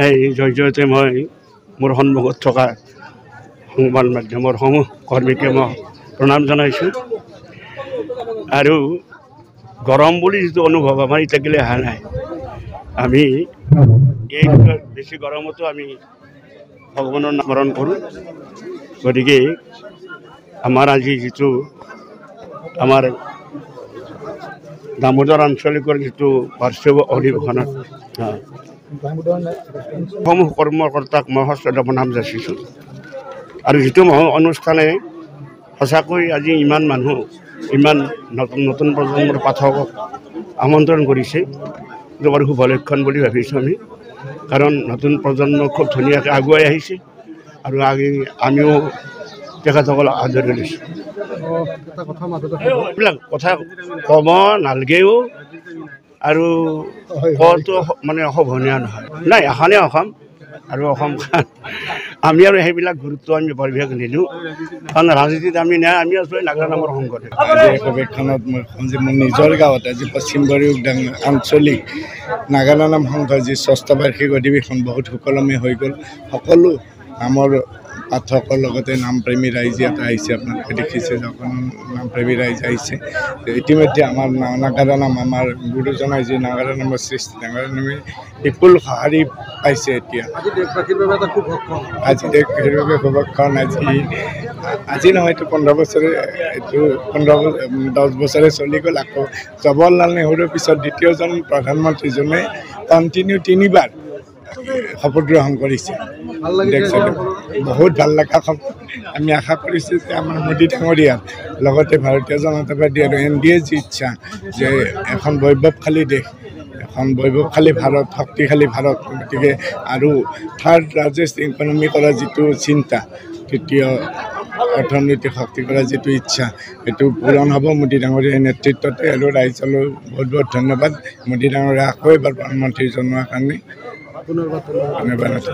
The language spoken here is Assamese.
এই জৰিয়তে মই মোৰ সন্মুখত থকা সংবাদ মাধ্যমৰ সমূহ কৰ্মীকে মই প্ৰণাম জনাইছোঁ। আৰু গৰম বুলি যিটো অনুভৱ আমাৰ এতিয়ালৈ অহা নাই। আমি এই বেছি গৰমতো আমি ভগৱানৰ স্মৰণ কৰোঁ। গতিকে আমাৰ আজি যিটো আমাৰ দামোদৰ আঞ্চলিকৰ যিটো বাৰ্ষিক অধিৱেশনত সমূহ কৰ্মকৰ্তাক মই সশ্ৰদ্ধ প্ৰণাম যাচিছোঁ। আৰু যিটো অনুষ্ঠানে সঁচাকৈ আজি ইমান মানুহ, ইমান নতুন প্ৰজন্মৰ পাঠকক আমন্ত্ৰণ কৰিছে, এইটো বৰ শুভ লক্ষণ বুলি ভাবিছোঁ আমি। কাৰণ নতুন প্ৰজন্ম খুব ধুনীয়াকৈ আগুৱাই আহিছে আৰু আমিও তেখেতসকলক আদৰি লৈছোঁ। এইবিলাক কথা ক'ব নালাগেও আৰু কওঁতো মানে শোভনীয় নহয়। নাই, এখনেই অসম আৰু অসমখন আমি আৰু সেইবিলাক গুৰুত্ব আমি পৰিৱেশ নিদিওঁ। কাৰণ ৰাজনীতিত আমি নাই, আমি আছোঁ নাগাৰা নামৰ সংগঠন। আজি সবেক্ষণত মোৰ নিজৰ গাঁৱত আজি পশ্চিম বড়ো উদ্যান আঞ্চলিক নাগাৰা নাম সংঘৰ যি ষষ্ঠ বাৰ্ষিক অধিৱেশন বহুত সুকলমে হৈ গ'ল। সকলো নামৰ পাঠকৰ লগতে নামপ্ৰেমী ৰাইজ ইয়াত আহিছে। আপোনালোকে দেখিছে যখন নামপ্ৰেমী ৰাইজ আহিছে। ইতিমধ্যে আমাৰ নাগাৰা নাম আমাৰ গুৰুজনাই যি নাগাৰা নামৰ সৃষ্টি, নাগাৰা নামে বিপুল সঁহাৰি পাইছে। এতিয়া আজি দেশবাসীৰ বাবে সৌভাগ্যখন আজি নহয়, এইটো 15 বছৰে, এইটো 10 বছৰে চলি গ'ল। আকৌ জৱাহৰলাল নেহৰুৰ পিছত দ্বিতীয়জন প্ৰধানমন্ত্ৰীজনে কণ্টিনিউ 3 বাৰ শপত গ্ৰহণ কৰিছে। বহুত ভাল লগা খবৰ। আমি আশা কৰিছোঁ যে আমাৰ মোদী ডাঙৰীয়াৰ লগতে ভাৰতীয় জনতা পাৰ্টি আৰু NDA যি ইচ্ছা যে এখন বৈভৱশালী দেশ, এখন বৈভৱশালী ভাৰত, শক্তিশালী ভাৰত, গতিকে আৰু থাৰ্ড লাৰ্জেষ্ট ইকনমি কৰাৰ যিটো চিন্তা, তৃতীয় অৰ্থনৈতিক শক্তি কৰাৰ যিটো ইচ্ছা, সেইটো পূৰণ হ'ব মোদী ডাঙৰীয়াৰ নেতৃত্বতে। আৰু ৰাইজলৈ বহুত বহুত ধন্যবাদ মোদী ডাঙৰীয়া আকৌ এবাৰ প্ৰধানমন্ত্ৰী জনোৱাৰ কাৰণে। ধন্যবাদ।